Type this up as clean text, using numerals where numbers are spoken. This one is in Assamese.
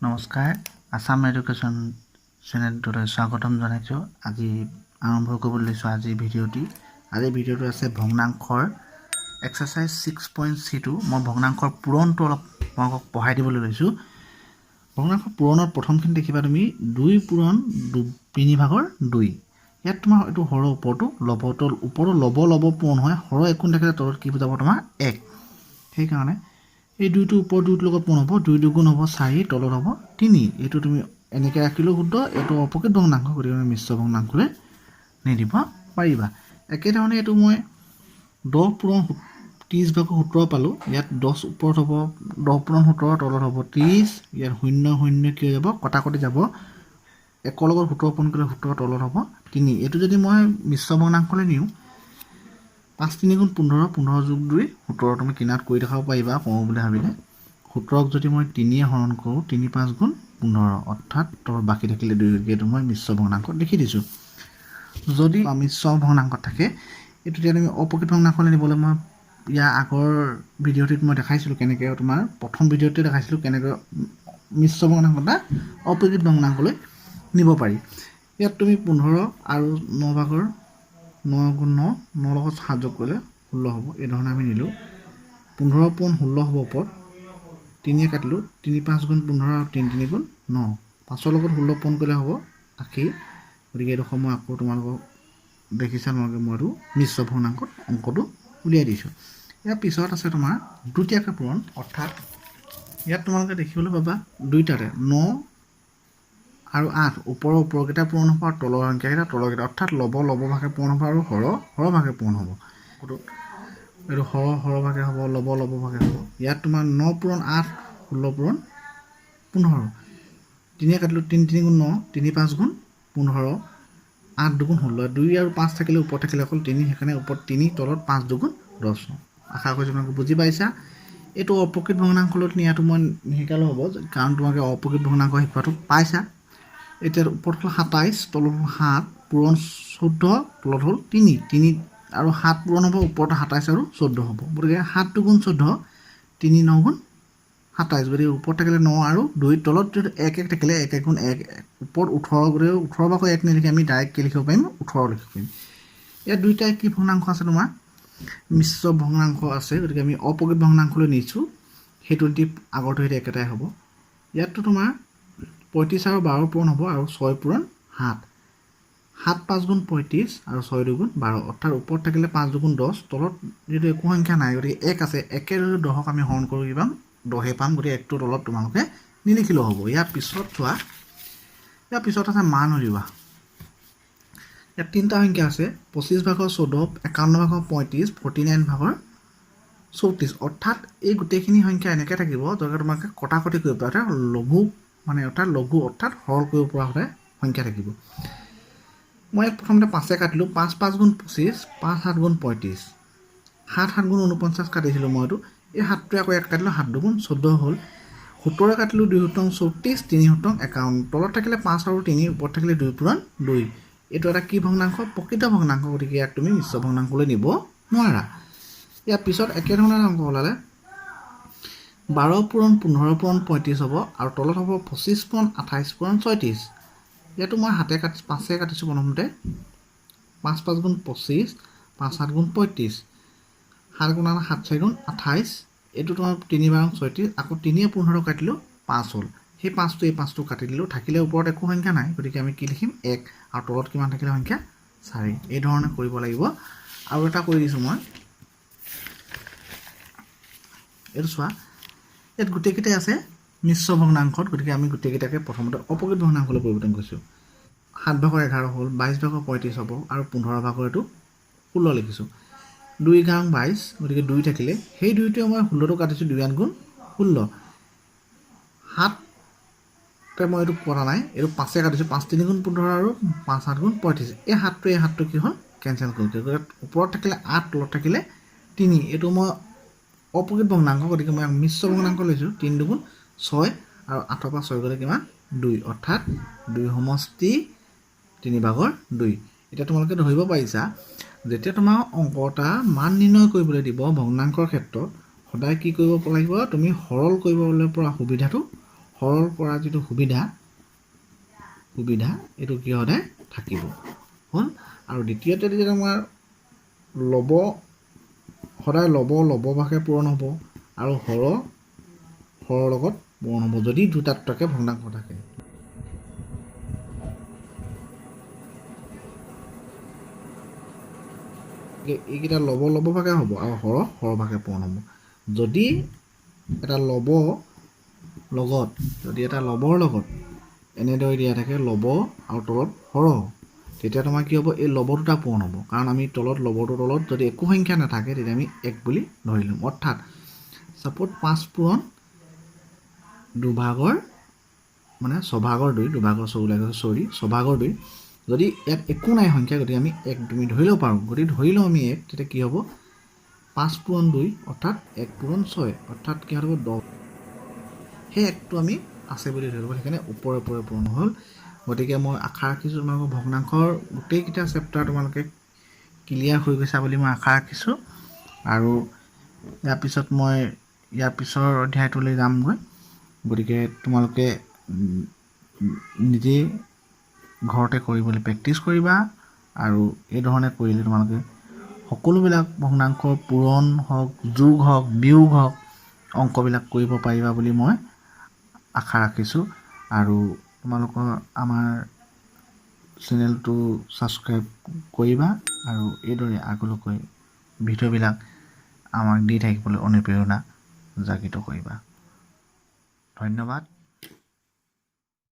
নমস্কাৰ আসাম এডুকেশ্যন চেনেলটোলৈ স্বাগতম জনাইছোঁ। আজি আৰম্ভ কৰিবলৈ লৈছোঁ আজিৰ ভিডিঅ'টি। আজিৰ ভিডিঅ'টো আছে ভগ্নাংশৰ এক্সাৰচাইজ 6.c2। মই ভগ্নাংশৰ পূৰণটো অলপ তোমালোকক পঢ়াই দিবলৈ লৈছোঁ। ভগ্নাংশৰ পূৰণৰ প্ৰথমখিনি দেখিবা তুমি 2 পূৰণ 3 ভাগৰ 2। ইয়াত তোমাৰ এইটো হৰৰ ওপৰতো লবটোৰ ওপৰত লব পূৰণ হয়। হৰ একো দেখিলে তলত কি বুজাব তোমাৰ 1। সেইকাৰণে এই 2টো ওপৰ 2টোৰ লগত পূৰণ হ'ব। 2 দুগুণ হ'ব 4, তলত হ'ব 3। এইটো তুমি এনেকৈ ৰাখিলেও শুদ্ধ। এইটো অপকৃত ভগ্নাংশ, গতিকে মিশ্ৰ ভগ্নাংশলৈ নিদিব পাৰিবা। একেধৰণে এইটো মই 10 পূৰণ 30 ভাগৰ 17 পালোঁ। ইয়াত 10 ওপৰত হ'ব 10 পূৰণ 17, তলত হ'ব 30। ইয়াত 0 0 কি হৈ যাব, কটাকটি যাব। 1ৰ লগত 17 পূৰণ কৰিলে 17, তলত হ'ব 3। এইটো যদি মই মিশ্ৰ ভগ্নাংশলৈ নিওঁ, 5 3 গুণ 15, 15 যোগ 2 17 তুমি কিনাৰত কৰি দেখাব পাৰিবা কওঁ বুলি ভাবিলে। 17ক যদি মই 3 হৰণ কৰোঁ, 3 5 গুণ 15, অৰ্থাৎ তলত বাকী থাকিলে 2। এইটো মই মিশ্ৰ ভগ্নাংশত লিখি দিছোঁ। যদি মিশ্ৰ ভগ্নাংশত থাকে, এইটো এতিয়া তুমি অপকৃত ভগ্নাংশলৈ নিবলৈ মই ইয়াৰ আগৰ ভিডিঅ'টোত মই দেখাইছিলোঁ কেনেকৈ, তোমাৰ প্ৰথম ভিডিঅ'টোতে দেখাইছিলোঁ কেনেকৈ মিশ্ৰ ভগ্নাংশটা অপকৃত ভগ্নাংশলৈ নিব পাৰি। ইয়াত তুমি 15 আৰু 9 ভাগৰ 9 গুণ 9, 9 লগত 7 যোগ কৰিলে 16 হ'ব। এই ধৰণে আমি নিলোঁ। 15 পূৰণ 16 হ'ব ওপৰত, 3 কাটিলোঁ। 3 5 গুণ 15 আৰু 3 3 গুণ 9। 5ৰ লগত 16 পূৰণ কৰিলে হ'ব 80। গতিকে এইটো সময় আকৌ তোমালোকক দেখিছা তোমালোকে মই এইটো মিশ্ৰ ভগ্নাংশত অংকটো উলিয়াই দিছোঁ। ইয়াৰ পিছত আছে তোমাৰ দ্বিতীয়কে পূৰণ, অৰ্থাৎ ইয়াত তোমালোকে দেখিবলৈ পাবা 2টাতে 9 আৰু 8 ওপৰকেইটা পূৰণ হ'ব আৰু তলৰ সংখ্যাকেইটা তলৰকেইটা, অৰ্থাৎ লব ভাগে পূৰণ হ'ব আৰু হৰ ভাগে পূৰণ হ'ব। এইটো হৰ ভাগে হ'ব, লব ভাগে হ'ব। ইয়াত তোমাৰ 9 পূৰণ 8, 16 পূৰণ 15। 3 কাটিলোঁ। 3 3 গুণ 9, 3 5 গুণ 15, 8 দুগুণ 16। 2 আৰু 5 থাকিলে ওপৰত থাকিলে অকল 3, সেইকাৰণে ওপৰত 3, তলত 5 দুগুণ 10। আশা কৰিছোঁ তোমালোকে বুজি পাইছা। এইটো অপকৃত ভগ্নাংশলৈ নিয়াটো মই নিশিকালেও হ'ব, কাৰণ তোমালোকে অপকৃত ভগ্নাংশ শিকোৱাটো পাইছা। এতিয়া ওপৰত হ'ল 27, তলত হ'ল 7, পূৰণ 14, তলত হ'ল 3। 3 আৰু 7 পূৰণ হ'ব, ওপৰত 27 আৰু 14 হ'ব। গতিকে 7 দুগুণ 14, 3 9 গুণ 27। গতিকে ওপৰত থাকিলে 9 আৰু 2, তলত যদি 1 1 থাকিলে 1 1 গুণ 1, ওপৰত 18। গতিকে 18 ভাগৰ 1 নিলিখি আমি ডাইৰেক্ট কি লিখিব পাৰিম, 18 লিখিব পাৰিম। ইয়াত দুইটাই কি ভগ্নাংশ আছে, তোমাৰ মিশ্ৰ ভগ্নাংশ আছে। গতিকে আমি অপকৃত ভগ্নাংশলৈ নিছোঁ। সেইটো দি আগৰটো সেইটো একেটাই হ'ব। ইয়াততো তোমাৰ 35 আৰু 12 পূৰণ হ'ব আৰু 6 পূৰণ 7। 7 5 গুণ 35 আৰু 6 দুগুণ 12, অৰ্থাৎ ওপৰত থাকিলে 5 দুগুণ 10, তলত যিহেতু একো সংখ্যা নাই গতিকে 1 আছে। 1 যদি 10ক আমি হৰণ কৰোঁ কি পাম, 10 পাম। গতিকে 1টোৰ তলত তোমালোকে নিলিখিলেও হ'ব। ইয়াৰ পিছত চোৱা, ইয়াৰ পিছত আছে মান উলিওৱা। ইয়াত 3টা সংখ্যা আছে, 25 ভাগৰ 14, 51 ভাগৰ 35, 49 ভাগৰ 34। অৰ্থাৎ এই গোটেইখিনি সংখ্যা এনেকৈ থাকিব য'ত তোমালোকে কটাকটি কৰিব পৰা, অৰ্থাৎ লঘু অৰ্থাৎ সৰল কৰিব পৰা হ'লে সংখ্যা থাকিব। মই ইয়াত প্ৰথমতে 5 কাটিলোঁ। 5 5 গুণ 25, 5 7 গুণ 35, 7 7 গুণ 49 কাটিছিলোঁ মই এইটো। এই 7টোৱে আকৌ 1 কাটিলোঁ, 7 দুগুণ 14 হ'ল। 17 কাটিলোঁ, 2 7 34, 3 7 51, তলত থাকিলে 5 আৰু 3, ওপৰত থাকিলে 2 পূৰণ 2। এইটো এটা কি ভগ্নাংশ, প্ৰকৃত ভগ্নাংশ। গতিকে ইয়াক তুমি মিশ্ৰ ভগ্নাংশলৈ নিব নোৱাৰা। ইয়াৰ পিছত একেধৰণে অংক ওলালে 12 পূৰণ 15 পূৰণ 35 হ'ব আৰু তলত হ'ব 25 পূৰণ 28 পূৰণ 36। ইয়াতো মই 5 কাটিছোঁ প্ৰথমতে। 5 5 গুণ 25, 5 7 গুণ 35, 7 গুণ 7 4 গুণ 28। এইটো তোমাৰ 3 12 36, আকৌ 3 15 কাটিলোঁ, 5 হ'ল। সেই 5টো এই 5টো কাটি দিলোঁ। থাকিলে ওপৰত একো সংখ্যা নাই, গতিকে আমি কি লিখিম, 1। আৰু তলত কিমান থাকিলে সংখ্যা, 4। এই ধৰণে কৰিব লাগিব। আৰু এটা কৰি দিছোঁ মই, এইটো চোৱা। ইয়াত গোটেইকেইটাই আছে মিশ্ৰ ভগ্নাংশত, গতিকে আমি গোটেইকেইটাকে প্ৰথমতে অপকৃত ভগ্নাংশলৈ পৰিৱৰ্তন কৰিছোঁ। 7 ভাগৰ 11 হ'ল, 22 ভাগৰ 35 হ'ব আৰু 15 ভাগৰ এইটো 16 লিখিছোঁ। 2 11 22, গতিকে 2 থাকিলে সেই 2টোৱে মই 16টো কাটিছোঁ, 2 8 গুণ 16। 7তে মই এইটো কৰা নাই, এইটো 5 কাটিছোঁ। 5 3 গুণ 15 আৰু 5 7 গুণ 35। এই 7টো কি হ'ল, কেঞ্চেল কৰিছোঁ। গতিকে ওপৰত থাকিলে 8, তলত থাকিলে 3। এইটো মই অপকৃত ভগ্নাংশ, গতিকে মই মিশ্ৰ ভগ্নাংশ লৈছোঁ। 3 দুগুণ 6 আৰু 8ৰ পৰা 6 গ'লে কিমান, 2, অৰ্থাৎ 2 সমষ্টি 3 ভাগৰ 2। এতিয়া তোমালোকে ধৰিব পাৰিছা, যেতিয়া তোমাৰ অংক এটা মান নিৰ্ণয় কৰিবলৈ দিব ভগ্নাংশৰ ক্ষেত্ৰত, সদায় কি কৰিব লাগিব, তুমি সৰল কৰিবলৈ পৰা সুবিধাটো সৰল কৰা যিটো সুবিধা এইটো কি সদায় থাকিব হ'ল। আৰু দ্বিতীয়তে যদি আমাৰ লব সদায় লব ভাগে পূৰণ হ'ব আৰু হৰৰ লগত পূৰণ হ'ব যদি দুটাত্বকে ভগ্নাংশ থাকে। এইকেইটা লব ভাগে হ'ব আৰু হৰ ভাগে পূৰণ হ'ব। যদি এটা লবৰ লগত এনেদৰে দিয়া থাকে লব আৰু তলত হৰ, তেতিয়া তোমাৰ কি হ'ব এই লব দুটা পূৰণ হ'ব। কাৰণ আমি লবটোৰ তলত যদি একো সংখ্যা নাথাকে তেতিয়া আমি 1 বুলি ধৰি ল'ম। অৰ্থাৎ ছাপোজ 5 পূৰণ দুভাগৰ মানে ছভাগৰ 2 দুভাগৰ ছভাগৰ 2 যদি ইয়াত একো নাই সংখ্যা গতিকে আমি 1 তুমি ধৰি ল'ব পাৰোঁ। গতিকে ধৰি লওঁ আমি 1, তেতিয়া কি হ'ব 5 পূৰণ 2 অৰ্থাৎ 1 পূৰণ 6 অৰ্থাৎ কিমান হ'ব 10। সেই 1টো আমি আছে বুলি ধৰিব, সেইকাৰণে ওপৰে পূৰণ হ'ল। গতিকে মই আশা ৰাখিছোঁ তোমালোকৰ ভগ্নাংশৰ গোটেইকেইটা চেপ্টাৰ তোমালোকে ক্লিয়াৰ হৈ গৈছা বুলি মই আশা ৰাখিছোঁ। আৰু ইয়াৰ পিছৰ অধ্যায়টোলৈ যামগৈ। গতিকে তোমালোকে নিজেই ঘৰতে কৰিবলৈ প্ৰেক্টিছ কৰিবা আৰু এই ধৰণে কৰিলে তোমালোকে সকলোবিলাক ভগ্নাংশৰ পূৰণ হওক, যোগ হওক, বিয়োগ হওক অংকবিলাক কৰিব পাৰিবা বুলি মই আশা ৰাখিছোঁ। আৰু তোমালোকৰ আমাৰ চেনেলটো ছাবস্ক্ৰাইব কৰিবা আৰু এইদৰে আগলৈকৈ ভিডিঅ'বিলাক আমাক দি থাকিবলৈ অনুপ্ৰেৰণা জাগৃত কৰিবা। ধন্যবাদ।